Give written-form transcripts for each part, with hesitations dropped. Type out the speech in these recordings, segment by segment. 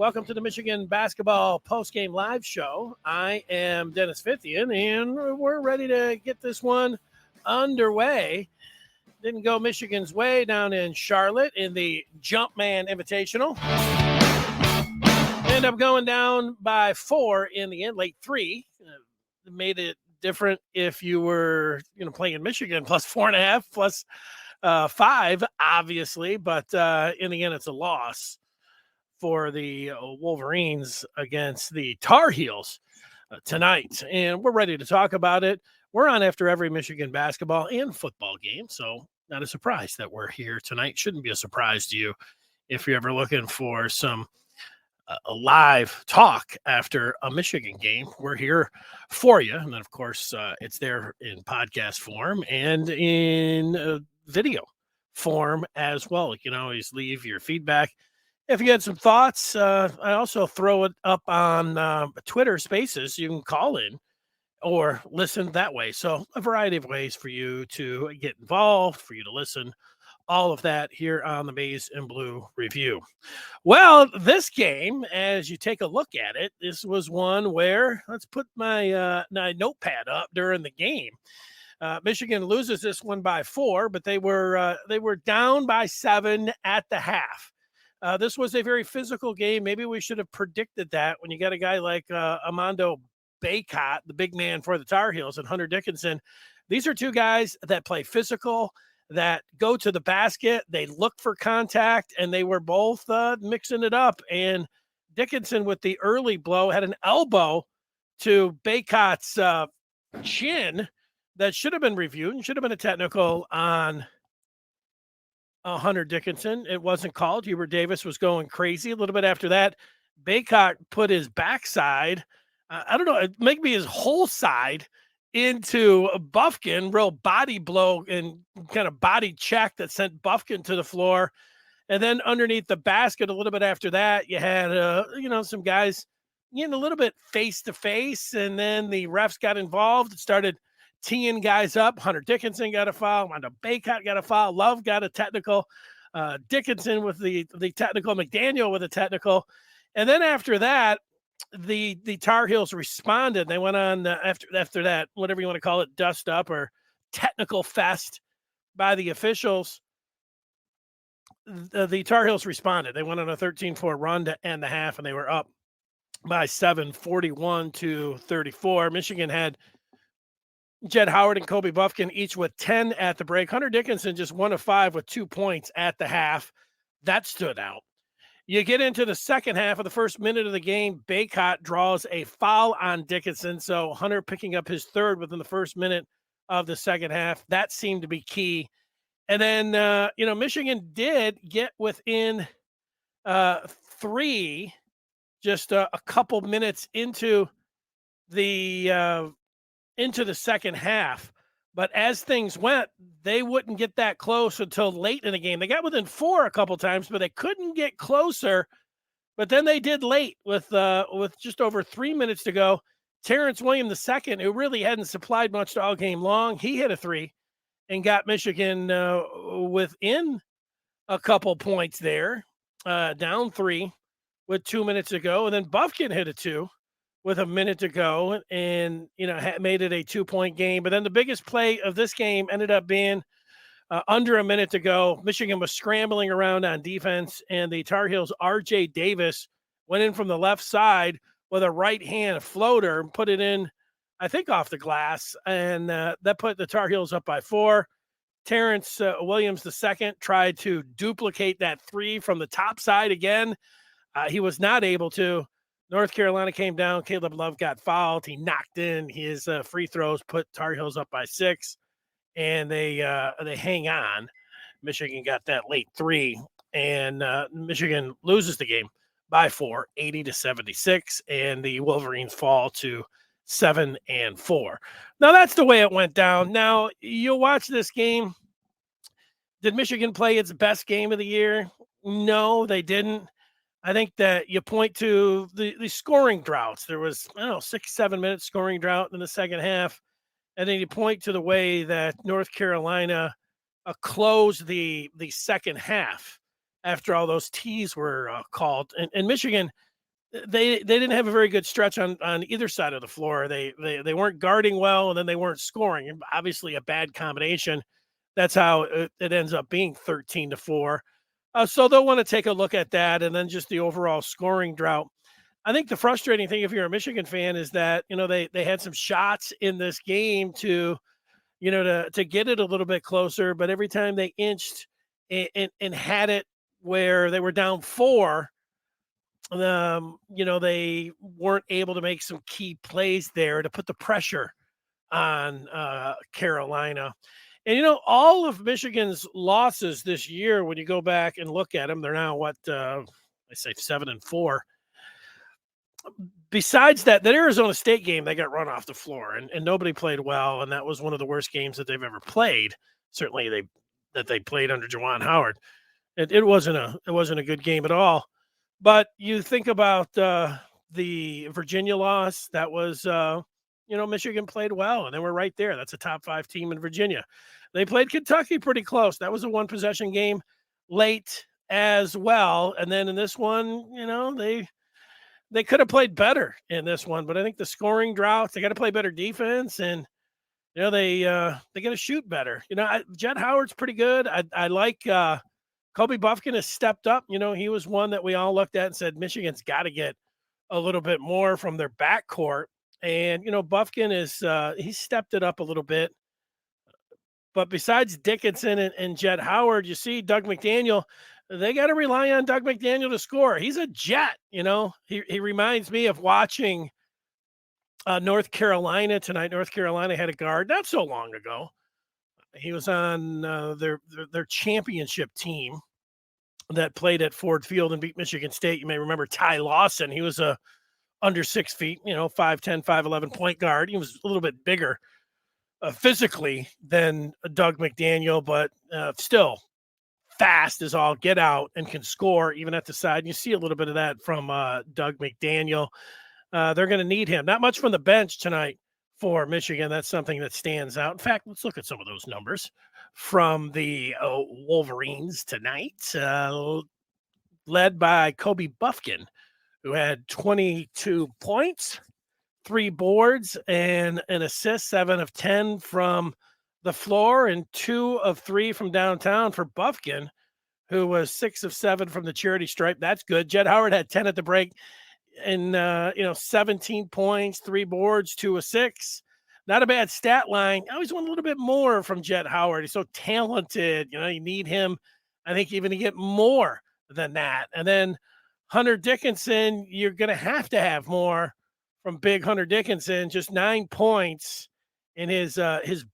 Welcome to the Michigan Basketball Postgame Live Show. I am Dennis Fithian, and we're ready to get this one underway. Didn't go Michigan's way down in Charlotte in the Jumpman Invitational. Ended up going down by 4 in the end, late 3. Made it different if you were playing Michigan plus 4.5, plus 5, obviously. But in the end, it's a loss for the Wolverines against the Tar Heels tonight. And we're ready to talk about it. We're on after every Michigan basketball and football game, so not a surprise that we're here tonight. Shouldn't be a surprise to you if you're ever looking for some a live talk after a Michigan game. We're here for you. And then, of course, it's there in podcast form and in video form as well. You can always leave your feedback. If you had some thoughts, I also throw it up on Twitter Spaces. You can call in or listen that way. So a variety of ways for you to get involved, for you to listen, all of that here on the Maize and Blue Review. Well, this game, as you take a look at it, this was one where, let's put my notepad up during the game. Michigan loses this one by 4, but they were down by 7 at the half. This was a very physical game. Maybe we should have predicted that when you got a guy like Armando Bacot, the big man for the Tar Heels, and Hunter Dickinson. These are two guys that play physical, that go to the basket. They look for contact, and they were both mixing it up. And Dickinson, with the early blow, had an elbow to Bacot's chin that should have been reviewed and should have been a technical on Hunter Dickinson. It wasn't called. Hubert Davis was going crazy. A little bit after that, Bacot put his backside, I don't know, maybe his whole side into Buffkin, real body blow and kind of body check that sent Buffkin to the floor. And then underneath the basket, a little bit after that, you had, some guys getting a little bit face to face. And then the refs got involved, started teeing guys up. Hunter Dickinson got a foul. Armando Bacot got a foul. Love got a technical. Dickinson with the technical. McDaniel with a technical. And then after that, the Tar Heels responded. They went on after that, whatever you want to call it, dust up or technical fest by the officials. The Tar Heels responded. They went on a 13-4 run to end the half, and they were up by 7, 41-34. Michigan had Jed Howard and Kobe Buffkin each with 10 at the break. Hunter Dickinson just 1 of 5 with 2 points at the half. That stood out. You get into the second half of the first minute of the game, Bacot draws a foul on Dickinson. So Hunter picking up his third within the first minute of the second half. That seemed to be key. And then, Michigan did get within 3 just a couple minutes into the second half. But as things went, they wouldn't get that close until late in the game. They got within 4 a couple times, but they couldn't get closer. But then they did late with just over 3 minutes to go. Terrence William II, who really hadn't supplied much all game long, he hit a 3 and got Michigan within a couple points there, down 3 with 2 minutes to go. And then Buffkin hit a 2 with a minute to go and, made it a 2-point game. But then the biggest play of this game ended up being under a minute to go. Michigan was scrambling around on defense, and the Tar Heels' R.J. Davis went in from the left side with a right-hand floater and put it in, I think, off the glass. And that put the Tar Heels up by 4. Terrence Williams II tried to duplicate that 3 from the top side again. He was not able to. North Carolina came down. Caleb Love got fouled. He knocked in his free throws, put Tar Heels up by 6, and they hang on. Michigan got that late 3, and Michigan loses the game by 4, 80-76, and the Wolverines fall to 7-4. Now that's the way it went down. Now you'll watch this game. Did Michigan play its best game of the year? No, they didn't. I think that you point to the scoring droughts. There was, 6-7 minute scoring drought in the second half. And then you point to the way that North Carolina closed the second half after all those tees were called. And Michigan they didn't have a very good stretch on either side of the floor. They weren't guarding well, and then they weren't scoring. And obviously, a bad combination. That's how it ends up being 13-4. So they'll want to take a look at that, and then just the overall scoring drought. I think the frustrating thing, if you're a Michigan fan, is that they had some shots in this game to to get it a little bit closer, but every time they inched and had it where they were down four, they weren't able to make some key plays there to put the pressure on Carolina. And all of Michigan's losses this year, when you go back and look at them, they're now what I say 7-4. Besides that Arizona State game, they got run off the floor, and nobody played well, and that was one of the worst games that they've ever played. Certainly, they played under Juwan Howard. It wasn't a good game at all. But you think about the Virginia loss. That was Michigan played well, and they were right there. That's a top 5 team in Virginia. They played Kentucky pretty close. That was a 1-possession game late as well. And then in this one, they could have played better in this one. But I think the scoring drought, they got to play better defense, and they got to shoot better. Jett Howard's pretty good. I like Kobe Buffkin has stepped up. He was one that we all looked at and said Michigan's got to get a little bit more from their backcourt. And Buffkin is he stepped it up a little bit. But besides Dickinson and Jett Howard, you see Doug McDaniel. They got to rely on Doug McDaniel to score. He's a Jet. He reminds me of watching North Carolina tonight. North Carolina had a guard not so long ago. He was on their championship team that played at Ford Field and beat Michigan State. You may remember Ty Lawson. He was a under 6 feet, 5'10", 5'11" point guard. He was a little bit bigger physically than Doug McDaniel, but still fast as all get out and can score even at the side. And you see a little bit of that from Doug McDaniel. They're going to need him. Not much from the bench tonight for Michigan. That's something that stands out. In fact, let's look at some of those numbers from the Wolverines tonight, led by Kobe Buffkin, who had 22 points, 3 boards, and an assist, 7 of 10 from the floor, and 2 of 3 from downtown for Buffkin, who was 6 of 7 from the charity stripe. That's good. Jett Howard had 10 at the break, and 17 points, 3 boards, 2 assists. Not a bad stat line. I always want a little bit more from Jett Howard. He's so talented. You need him, I think, even to get more than that. And then Hunter Dickinson, you're going to have more from big Hunter Dickinson. Just 9 points in his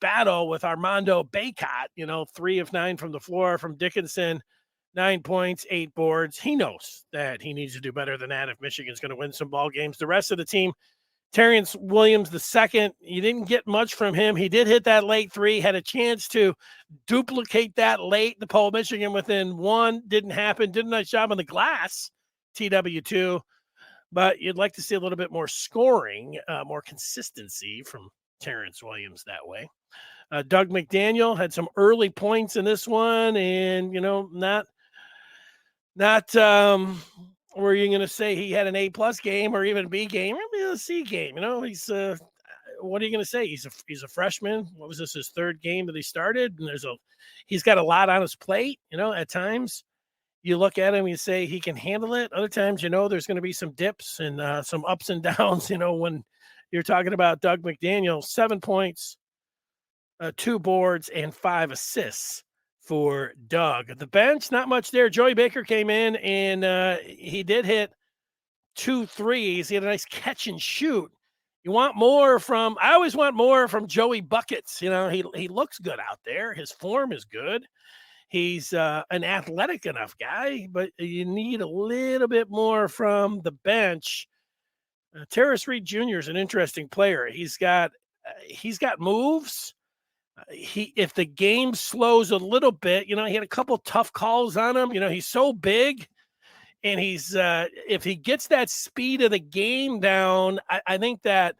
battle with Armando Bacot. 3 of 9 from the floor from Dickinson, 9 points, 8 boards. He knows that he needs to do better than that if Michigan's going to win some ball games. The rest of the team, Terrence Williams II, you didn't get much from him. He did hit that late 3, had a chance to duplicate that late to pull Michigan within 1. Didn't happen. Did a nice job on the glass, TW2. But you'd like to see a little bit more scoring, more consistency from Terrence Williams that way. Doug McDaniel had some early points in this one, and, not where you're going to say he had an A+ game or even a B game, or maybe a C game. He's what are you going to say? He's a freshman. What was this, his 3rd game that he started? And he's got a lot on his plate. At times you look at him and you say he can handle it. Other times, there's going to be some dips and some ups and downs. When you're talking about Doug McDaniel, 7 points, 2 boards, and 5 assists for Doug. The bench, not much there. Joey Baker came in, and he did hit 2 threes. He had a nice catch and shoot. I always want more from Joey Buckets. He looks good out there. His form is good. He's an athletic enough guy, but you need a little bit more from the bench. Terrace Reed Jr. is an interesting player. He's got moves. If the game slows a little bit, he had a couple tough calls on him. He's so big, and he's if he gets that speed of the game down, I think that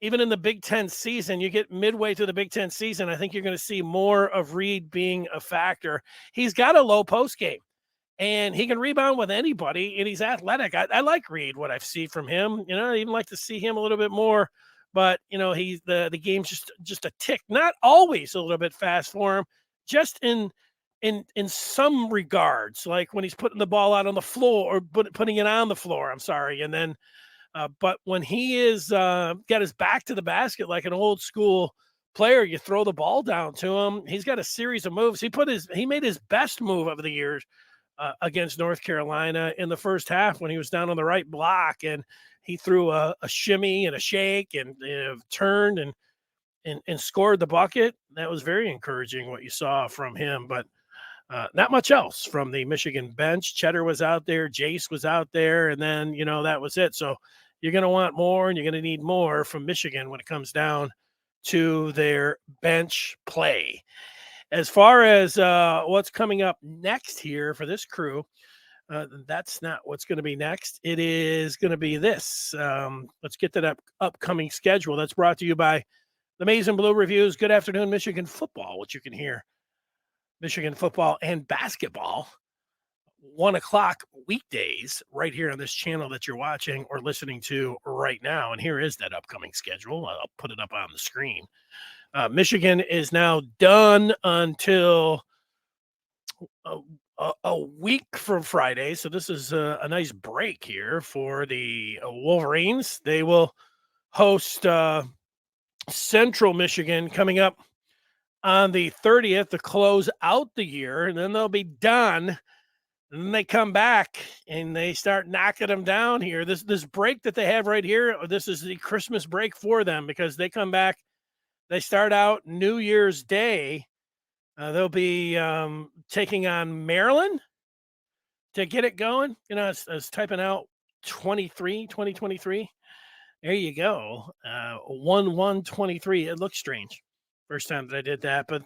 even in the Big Ten season, you get midway through the Big Ten season, I think you're going to see more of Reed being a factor. He's got a low post game. and he can rebound with anybody, and he's athletic. I like Reed, what I've seen from him. I even like to see him a little bit more, but he's the game's just a tick, not always a little bit fast for him, just in some regards, like when he's putting the ball out on the floor or putting it on the floor. I'm sorry, and then but when he is got his back to the basket like an old school player, you throw the ball down to him. He's got a series of moves. He made his best move of the years against North Carolina in the first half when he was down on the right block, and he threw a shimmy and a shake and turned and scored the bucket. That was very encouraging what you saw from him, but not much else from the Michigan bench. Cheddar was out there, Jace was out there, and then that was it. So you're going to want more, and you're going to need more from Michigan when it comes down to their bench play. As far as what's coming up next here for this crew, that's not what's going to be next. It is going to be this. Let's get to that upcoming schedule. That's brought to you by the Maize and Blue Reviews. Good afternoon, Michigan football, which you can hear. Michigan football and basketball, 1 o'clock weekdays right here on this channel that you're watching or listening to right now. And here is that upcoming schedule. I'll put it up on the screen. Michigan is now done until a week from Friday. So this is a nice break here for the Wolverines. They will host Central Michigan coming up on the 30th to close out the year, and then they'll be done. And then they come back and they start knocking them down here. This break that they have right here, this is the Christmas break for them because they come back. They start out New Year's Day. They'll be taking on Maryland to get it going. I was typing out 2023. There you go. 1-1-23. It looks strange. First time that I did that, but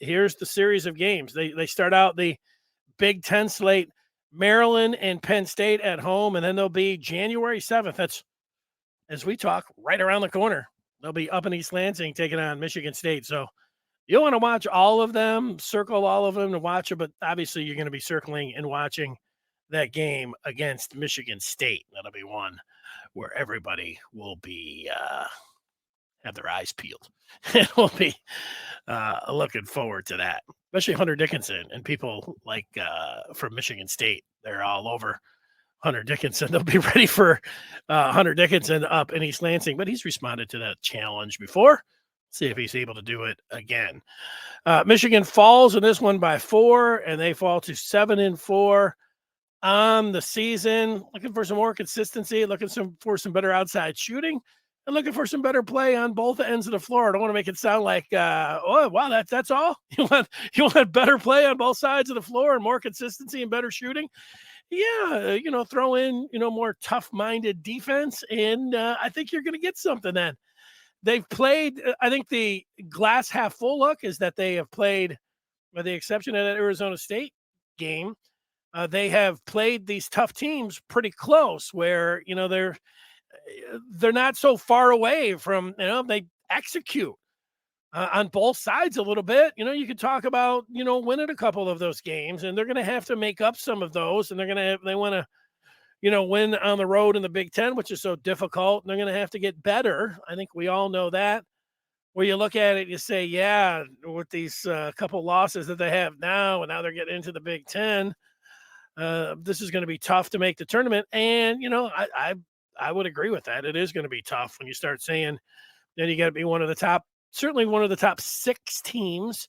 here's the series of games. They start out the Big Ten slate, Maryland and Penn State at home, and then they'll be January 7th. That's, as we talk, right around the corner. They'll be up in East Lansing taking on Michigan State. So you'll want to watch all of them, circle all of them to watch them, but obviously you're going to be circling and watching that game against Michigan State. That'll be one where everybody will be have their eyes peeled. And we'll be looking forward to that, especially Hunter Dickinson and people like from Michigan State. They're all over Hunter Dickinson. They'll be ready for Hunter Dickinson up in East Lansing, but he's responded to that challenge before. See if he's able to do it again. Michigan falls in this one by 4, and they fall to 7-4 on the season. Looking for some more consistency, looking for some better outside shooting, and looking for some better play on both ends of the floor. I don't want to make it sound like, oh, wow, that's all? You want better play on both sides of the floor and more consistency and better shooting? Yeah, throw in, more tough-minded defense, and I think you're going to get something then. They've played, I think the glass half full look is that they have played, with the exception of that Arizona State game, they have played these tough teams pretty close where, they're not so far away from, they execute on both sides a little bit. You could talk about, winning a couple of those games, and they're going to have to make up some of those, and they want to, win on the road in the Big Ten, which is so difficult. And they're going to have to get better. I think we all know that. Where you look at it, you say, yeah, with these couple losses that they have now, and now they're getting into the Big Ten, this is going to be tough to make the tournament. And, I would agree with that. It is going to be tough when you start saying then you got to be certainly one of the top 6 teams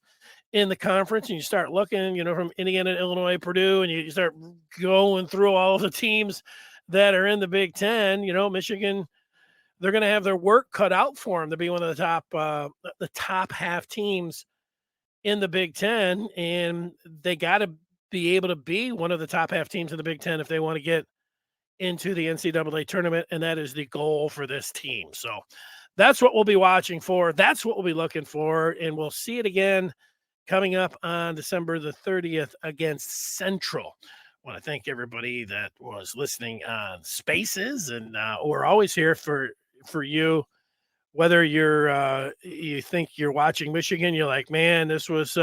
in the conference, and you start looking, from Indiana, Illinois, Purdue, and you start going through all of the teams that are in the Big Ten. Michigan, they're going to have their work cut out for them to be one of the top half teams in the Big Ten, and they got to be able to be one of the top half teams in the Big Ten if they want to get into the NCAA tournament, and that is the goal for this team. So that's what we'll be watching for. That's what we'll be looking for, and we'll see it again coming up on December the 30th against Central. I want to thank everybody that was listening on Spaces, and we're always here for you. Whether you think you're watching Michigan, you're like, man, this was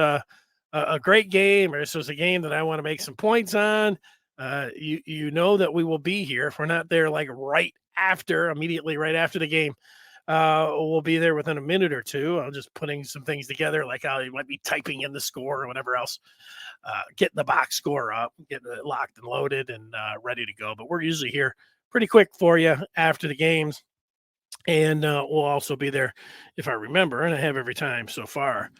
a great game, or this was a game that I want to make some points on, you know that we will be here. If we're not there like immediately right after the game, we'll be there within a minute or two. I'm just putting some things together, like how you might be typing in the score or whatever else, getting the box score up, getting it locked and loaded and ready to go. But we're usually here pretty quick for you after the games. And we'll also be there, if I remember, and I have every time so far,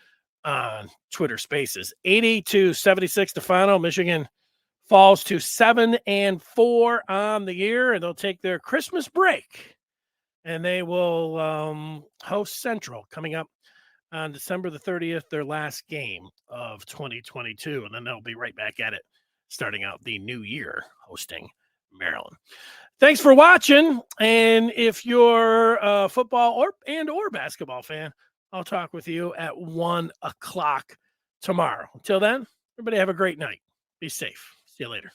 on Twitter Spaces. 82-76 Stefano. Michigan falls to 7-4 on the year, and they'll take their Christmas break. And they will host Central coming up on December the 30th, their last game of 2022. And then they'll be right back at it, starting out the new year, hosting Maryland. Thanks for watching. And if you're a football or basketball fan, I'll talk with you at 1:00 tomorrow. Until then, everybody have a great night. Be safe. See you later.